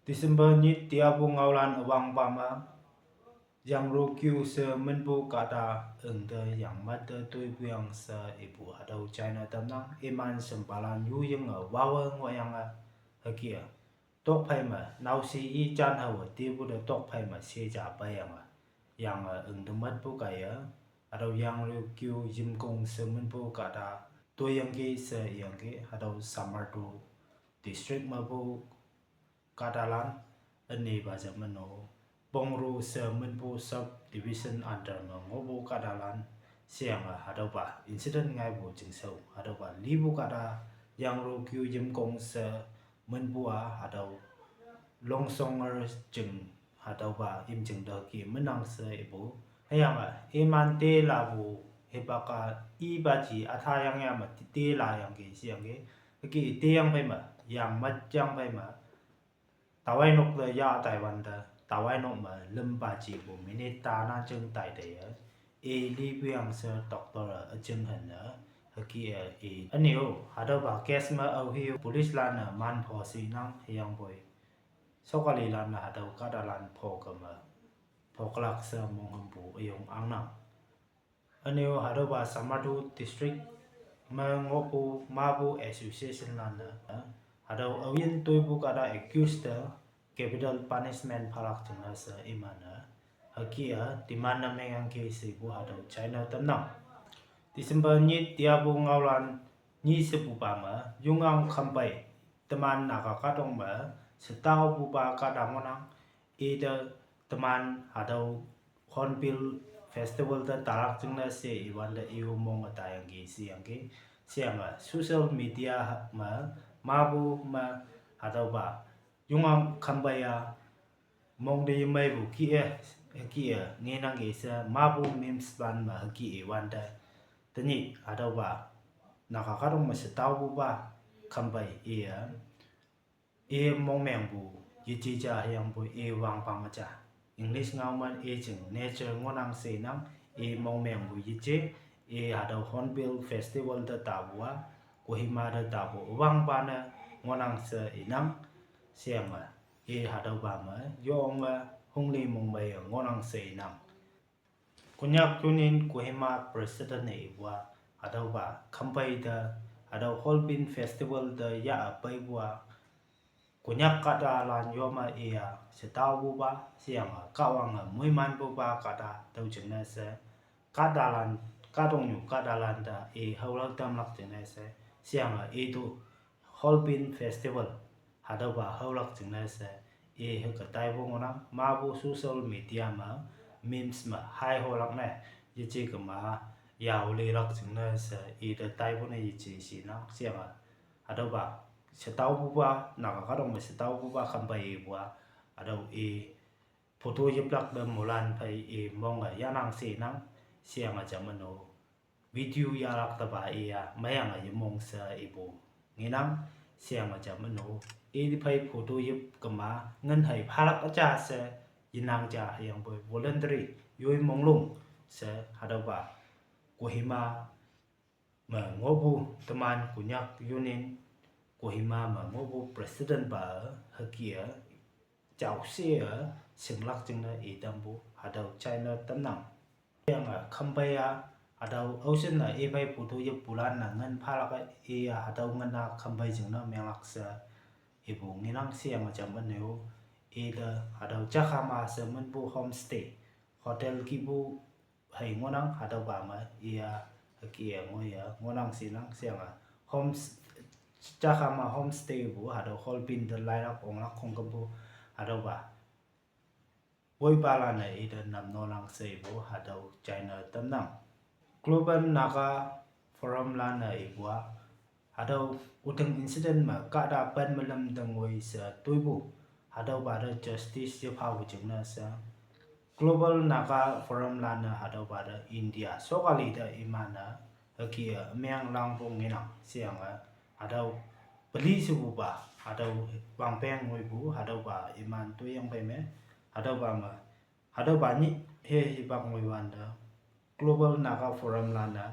December ni tiap ngaulan awang pama yang rokyu se menbu kata engde yang mata tui buyang se ibu hadau China tamnang iman sempalan yu yang wawa ngoyang hakia tok pai ma nau si I chan hawa tibu de tok pai ma se ja bayang yang engde mat bu kaya hadau yang rokyu jim kong se menbu kata tui yang ki se yang ki hadau summer tu district ma bu kadalan ani baca meno pongru se menpu sub division under ngobu kadalan siang hadau ba incident ngai bu jingsau hadau ba libu kada yang ru kyu jim kong se menpu hadau longsonger jeng hadau ba im jeng da ki menang se ibu hayang iman te labu hebaka I baji athayang ya ma te la yang ki siang ki te yang pai ma yang mat yang pai ma tawai nok le ya Taiwan da tawai nok ma lem ba ji bu minit ta na jeng tai de e li byang se doctor a jeng han na ki e anio hada ba case ma au hi police la na man pho si nang yang boy sokali la na hada ka da lan pho ka ma pho klak se mong ham bu yong ang na anio hada ba samadu district ma ngopu ma bu association la na hadau awin toy bu kada accused capital punishment phalak chungna sa imana hakia dimana mengang ke si bu hadau China tamnam December ni tia bu ngaulan ni se bu pa ma yungang khampai teman naka kadong ma setau bu pa kadang onang ida teman hadau hornbill festival da tarak chungna se iwan da iu mong atayang ki siang ki siang social media ma mabu ma hadau ba yungam khambaya mong de mai bu ki nge nang ge sa mabu memes ban ma ki wanda tani hadau ba naka karong ma se tau bu ba khambai mong meng bu yi ji ja yang bu wang pang cha English ngau man jeng nature ngonang se nang mong meng bu yi je hadau hornbill festival da tabua Kohima da tabu wang ba na ngonang se inang siang hadau ba ma yong hongli mong bai ngonang se inang kunyak tunin Kohima president wa hadau ba khampai da hadau holbin festival da ya pai bua kunyak kada lan yoma setau bu ba siang kawang muiman bu ba kada tau jengna se kadalan kadong yu kadalan da haulang tamlak jengna se siang itu Holbein Festival hadau ba haulak jengna se ka tai bu ngona ma bu social media ma memes ma hai holak na yichi ka ma yaw le rak jengna se da tai bu na yichi si na siang hadau ba setau bu ba naka kadong ma setau bu ba khambai bu hadau photo yiplak da mulan pai mong yanang se nang siang jamano video yarak ta ba mayang yimong sa ibu nginang siang jamano di pai photo yip kama ngan hai phalak acha se yinang ja yang boy voluntary yoi monglung se hadau ba Kohima ma ngobu teman kunyak yunin Kohima ma ngobu president ba hakia chau se singlak jingna dambu hadau China tamnang yang khambaya hadau ocean na bai photo yip bulan na ngan phalak hadau ngan na khambai jingna melak sa ibu nginang siang jaman neo da hadau jakama se menbu homestay hotel kibu hai ngonang hadau ba ma hakia ngoya ngonang sinang siang homes jakama homestay bu hadau holbin da lairak onglak khongkabu hadau ba Boy pala na da nam nolang se bu hadau China tamnang global naga forum la na ibua hadau utang incident ma kada pan malam dangoi sa tuibu hadau ba da justice je phawu jingna sa global naga forum la na hadau ba da India sokali da imana hakia myang lang pong nginang siang hadau beli subu ba hadau bangpeng ngoi bu hadau ba iman tu yang pai me hadau ba ni he bak ngoi wanda global naga forum la na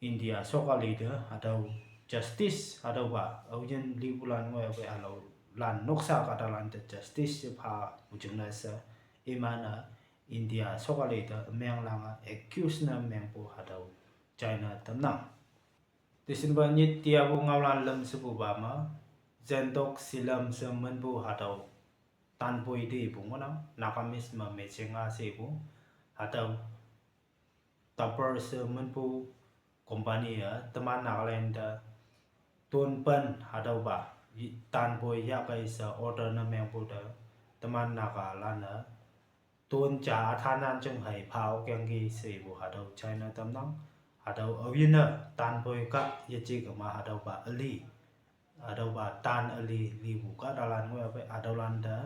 India sokali da hadau justice hadau ba aujen libulan ngoi abai alau lan noksa kata lan the justice pha ujung na sa imana India sokali da meng langa accuse na meng po hadau China tamnang December ni tiabu ngawlan lam sebu bama zentok silam semen bu hadau tan pui di bu ngonam nakamis ma mechenga sebu hadau tapar semen bu company ya teman Nagaland tuan pen hadau ba tan pui ya kai sa order na meng bu da teman Nagalana tuan cha thanan chung hai phao kyang gi sebu hadau China tamnang hadau awina tan pui ka yachi ka ma hadau ba ali hadau ba tan ali li bu ka dalan ngoi ape hadau lan da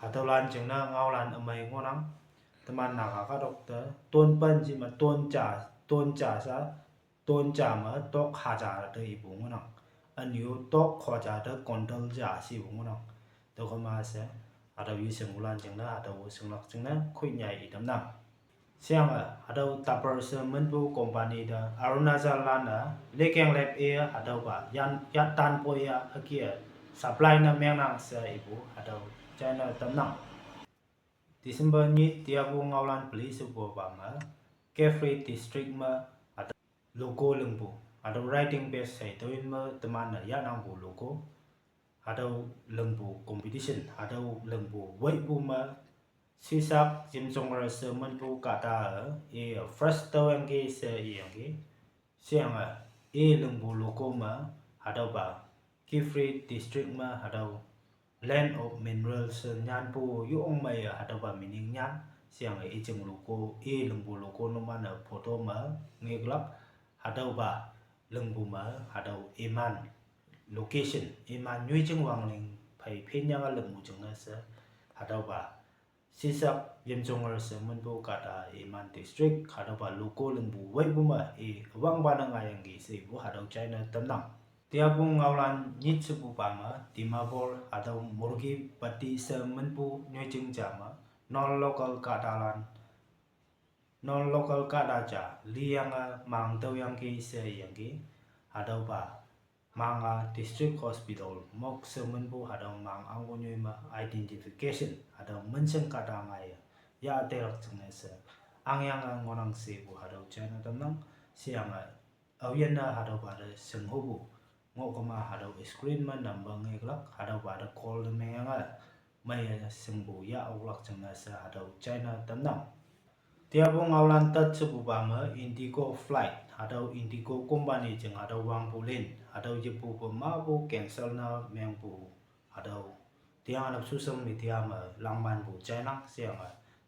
hadau lan chung na ngau lan amai ngonang teman naga ka dokter tuan pen ji ma tuan cha sa tuan cha ma tok ha ja de ibu ngonang anyu tok kho ja de kontrol ja si bu ngonang to ko ma se hadau yu seng ulan chung na hadau seng lak chung na khoi nyai idam na siang hadau tapar se menbu company da Arunachal lana lekeng lep e hadau ba yan tan poya hakia supply na menang se ibu hadau China tamnang December ni tiabu ngawlan police bo ba ma Kefri district ma hadau logo lengbu hadau writing base sai toin ma teman na yanang bu logo hadau lengbu competition hadau lengbu wai bu ma sisak jim songra se menbu kata e first tawang ge se yang ge siang e lengbu logo ma hadau ba Kefri district ma hadau land of minerals nyan pu yung mai hadau ba mining nyan siang e jeng logo e lengbu logo no mana photo ma ngeglak hadau ba lengbu ma hadau iman location iman nyui jeng wangling pai phenya ga lengbu jeng na se hadau ba sisak yem jongar se menbu kata iman district hadau ba logo lengbu wai bu ma e wang ba na ngayang gi se bu hadau China tamnang tiabu ngawlan nyit sebu pama Dimapur hadau murgi pati se menbu nyoi jeng jama non local kadalan non local kadaja liang mang tau yang ki se yang ki hadau ba manga district hospital mok se menbu hadau mang anggo nyoi ma identification hadau menseng kata ngai ya terak chung se angyang ngonang se bu hadau China tamnang siang awian na hadau ba de senghobu ngokoma hadau screen ma number ngeglak hadau ba de call menga mai sengbu ya awlak chung se hadau China tamnang tiabu ngawlan tat sebu ba ma Indigo flight hadau Indigo company jeng hadau wang pulin hadau jepu ko ma bu cancel na meng bu hadau tiang anap social media ma langman bu China siang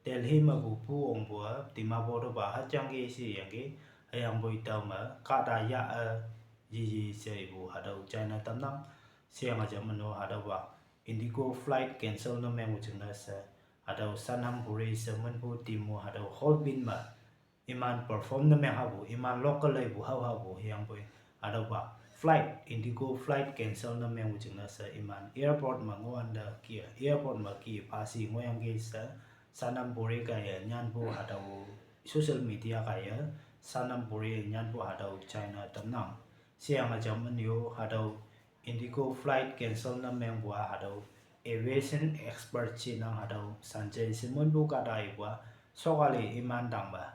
Delhi ma bu pu ong bu Dimapur ba ha chang ge si yang ge ayang bu tau ma ka da ya yi se bu hadau China tamnang siang aja meno hadau ba Indigo flight cancel na meng bu chung na sa hadau sanam buri semen bu timu hadau holbin ma iman perform na meng habu iman local lai bu habu yang bu hadau ba flight Indigo flight cancel na meng bu chung na sa iman airport ma ngoan da kia airport ma ki pasi ngoyang ge sa sanam buri kaya nyan bu hadau social media kaya sanam buri nyan bu hadau China tamnang siang aja menyo hadau Indigo flight cancel na meng bu hadau aviation expert chinang hadau Sanjay Simon bu kadai wa sokali iman dang ba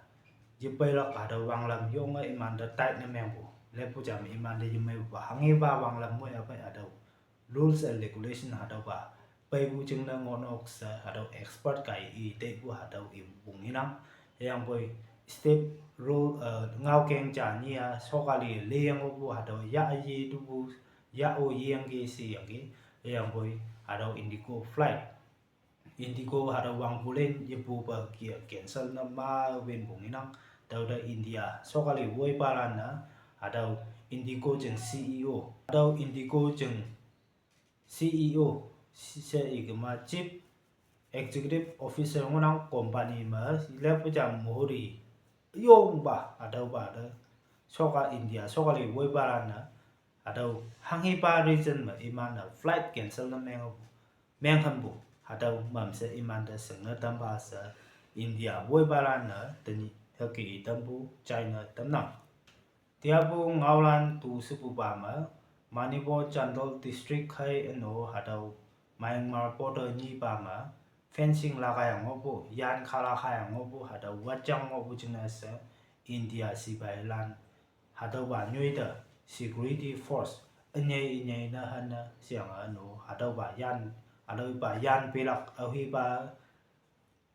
jipelak hadau wanglam yong iman da tight na meng bu lepu jam iman de yumai ba hangi ba wanglam mo apa hadau rules and regulation hadau ba pai bu chung na ngonok sa hadau expert kai i te bu hadau i bung inang yang boy step rule ngau keng cha nia sokali leng bu hadau ya yi du bu ya o yang ge si yang ge yang boy hadau Indigo flight Indigo hadau wang pulen yepu ba kia cancel na ma wen bung inang tau da India sokali woi palan na hadau Indigo jeng CEO hadau Indigo jeng CEO se igma chief executive officer ngonang company ma lepu jam muhuri yong ba hadau ba da soka India sokali woi palan na hadau hangi pa region ma iman na flight cancel na meng han bu hadau mam se iman da seng na tam ba sa India woi palan na tani haki tambu China tamnang tiabu ngawlan tu sepu ba ma Manipur Chandol district hai ano hadau Myanmar border ni ba ma fencing la kaya ngobu yan khala kaya ngobu hadau wajang ngobu jenasa India si bailan hadau ba nyui da security force anyai na hana siang ano hadau ba yan pilak ahi ba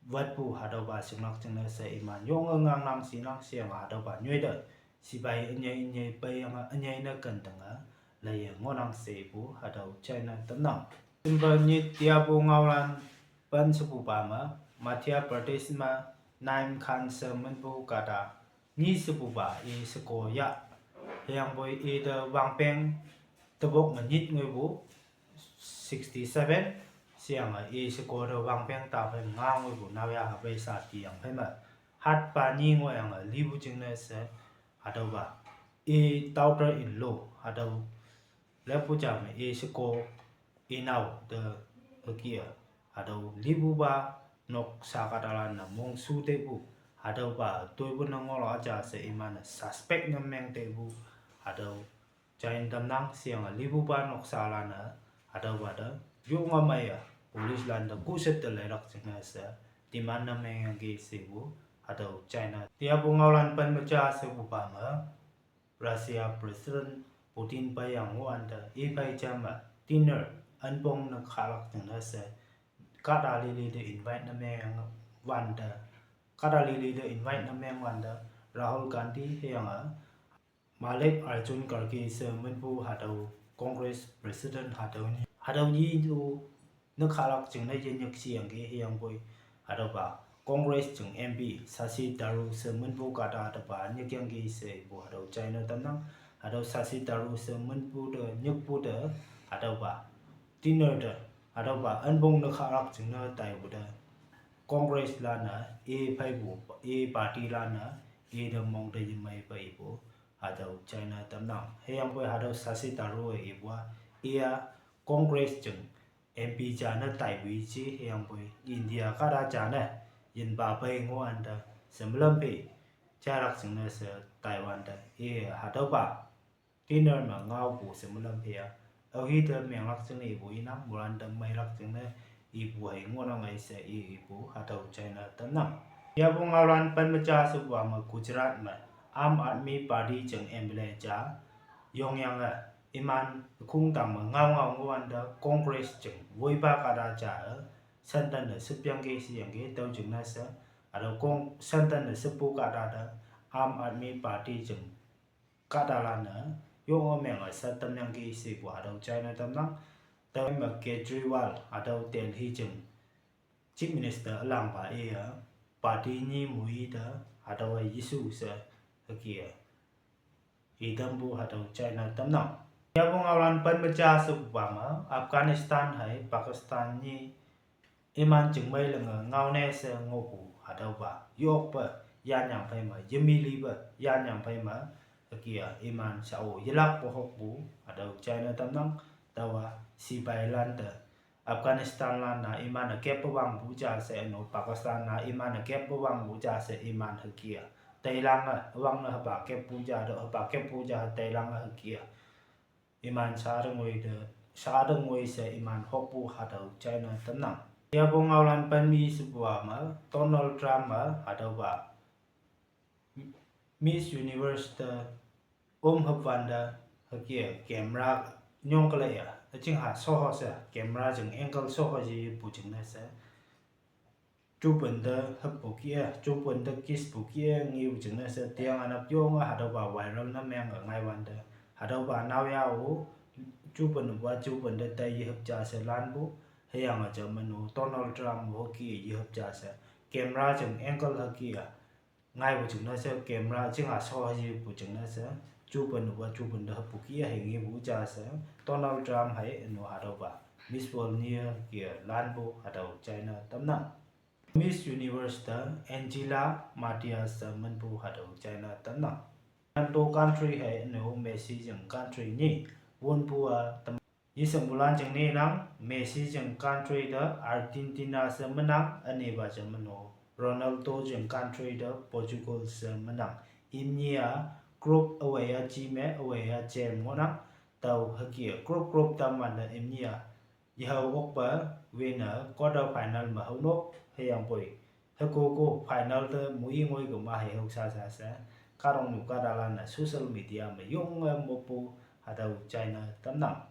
vật bu hadau ba singnak chena sa iman yong ngang nang sinang siang hadau ba nyui da si bai anyai bai anyai na kan tanga la ye ngonang se bu hadau China tanang simba ni tia bu ngawlan ban su ba ma Madhya Pradesh ma Naim Khan se men bu kata ni su ba e se ko ya yang boy e de wang peng tebok menit ngui bu 67 siang e se ko de wang peng ta pen ngang ngui bu na ya ha bai sa ti yang pen ma hat pa ni ngoi yang li bu jing ne se hadau ba e daughter in law hadau le pu cha me e se ko e now de kia hadau li bu ba nok sa ka da na mong su te bu hadau ba toi bu na ngol a cha se iman suspect ngam meng te bu hadau chain dam nang siang li bu ba nok sa la na hadau ba da yu nga mai ya police lan da ku set de le rak ching na sa ti man na meng ge se bu hadau China tia bu ngol lan pan ma cha se bu ba ma Russia President Putin pa yang wan da e pai cha ma dinner an bong na kha lak ching na sa ka da li de invite na meng wan da ka da li de invite na meng wan da Rahul Gandhi yang Malik Arjun Karki se men bu hadau Congress President hadau ni du na khalak ching na yen yak siang ge yang boy hadau ba Congress chung MP Sasi Daru se men bu ka da ba ni kyang ge se bu hadau China tam nang hadau Sasi Daru se men bu de nyuk bu de hadau ba dinner de hadau ba an bong na khalak ching na tai bu de Congress la na e phai bu e party la na e de mong de mai pai bu hadau China tam nang he yang boy hadau Sasi Daru e bua ia Congress chung MP cha na tai wi chi he yang boy India ka da cha na yin ba pai ngo an da semlam pe cha rak chung na se Taiwan da e hadau ba dinner ma ngau bu semlam pe ya au hi de meng rak chung e bu ina mulan da mai rak chung na i bu hai ngo na ngai se i bu hadau China tam nang ya bu ngau lan pan ma cha su ba ma Gujarat ma Am Admi Party chung MLA cha yong yang a iman khung tam ma ngau ngwan da Congress chung voi ba ka da cha san tan de sup yang ge si yang ge tau chung na sa ado kong san tan de sup pu ka da Am Admi Party chung ka da la na yong o meng a san tam yang ge si bu ado China tam nang tau ma Kejriwal ado Delhi chung Chief Minister alang ba e party ni mui da ado yisu sa kia idam bu hadau China tam nang ya bu ngawan pan ma cha su ba ma Afghanistan hai Pakistan ni iman chung mai la ngau ne se ngo bu hadau ba yok ba ya nyang pai ma yemi li ba ya nyang pai ma kia iman sa o yilak po hok bu hadau China tam nang tawa si bai lan da Afghanistan lan na iman na kep wang bu cha se no Pakistan na iman na kep wang bu cha se iman ha kia Tây Lăng wang na ba kep puja do ba kep puja Tây Lăng kia iman sa de ngoi se iman hopu hadau China tanang ya bu ngawlan pan mi subwa ma Donald Trump ma hadau ba Miss Universe da hapwanda kia camera nyong kala ya ching ha so ho se camera jing angle so ho ji bu jing na se chú bình de hấp bù kia chú bình de kiss bù kia nhiều chừng là sẽ tiếng anh áp dụng ở đâu vào vài lần nó mang ở ngayวันde ở đâu vào nào yao chú bình de tay hấp trà sẽ lan bù hay là cho mình Donald Trump bù kia hấp trà sẽ camera chừng angle là kia ngay bù chừng nó sẽ camera chừng là so gì bù chừng nó sẽ chú bình de hấp bù kia hay nhiều bù trà sẽ Donald Trump hay nó ở đâu vào Miss World nia kia lan bù ở đâu China tấm nặng Miss Universe da Angela Matias man bu hadau China tan na to country hai no Messi jeng country ni won bu tam yi samulan jeng ni nang Messi jeng country da Argentina se menang ane ba jeng mano Ronaldo jeng country da Portugal se menang imnia group away a ji me away a jem ngonang tàu hơi kia group tâm mà là em nhia yêu ốc bờ winner quarter final mà hậu nốt hay yang bồi hơi cô final tơ mũi ngôi của mà hay hậu sa karong muka dalan na social media mà yung một bộ hạt đầu China tấm nặng